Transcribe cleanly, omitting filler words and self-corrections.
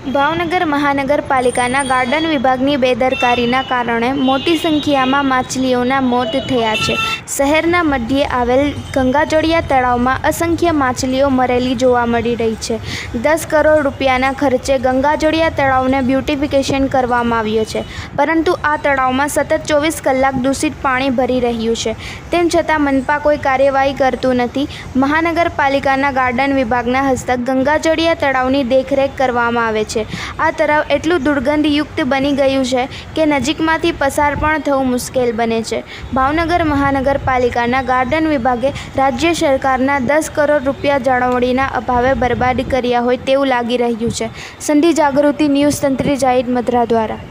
ભાવનગર મહાનગરપાલિકાના ગાર્ડન વિભાગની બેદરકારીના કારણે મોટી સંખ્યામાં માછલીઓના મોત થયા છે. શહેરના મધ્યે આવેલ ગંગાજળિયા તળાવમાં અસંખ્ય માછલીઓ મરેલી જોવા મળી રહી છે. 10 કરોડ રૂપિયાના ખર્ચે ગંગાજળિયા તળાવને બ્યુટિફિકેશન કરવામાં આવ્યું છે, પરંતુ આ તળાવમાં સતત 24 કલાક દૂષિત પાણી ભરી રહ્યું છે. તેમ છતાં મનપા કોઈ કાર્યવાહી કરતું નથી. મહાનગરપાલિકાના ગાર્ડન વિભાગના હસ્તક ગંગાજળિયા તળાવની દેખરેખ કરવામાં આવે છે. આ તળાવ એટલું દુર્ગંધયુક્ત બની ગયું છે કે નજીકમાંથી પસાર પણ થવું મુશ્કેલ બને છે. ભાવનગર મહાનગરપાલિકાના ગાર્ડન વિભાગે રાજ્ય સરકારના 10 કરોડ રૂપિયા જાળવણીના અભાવે બરબાદ કર્યા હોય તેવું લાગી રહ્યું છે. સંધિ જાગૃતિ ન્યૂઝ તંત્રી જાહિદ મદ્રા દ્વારા.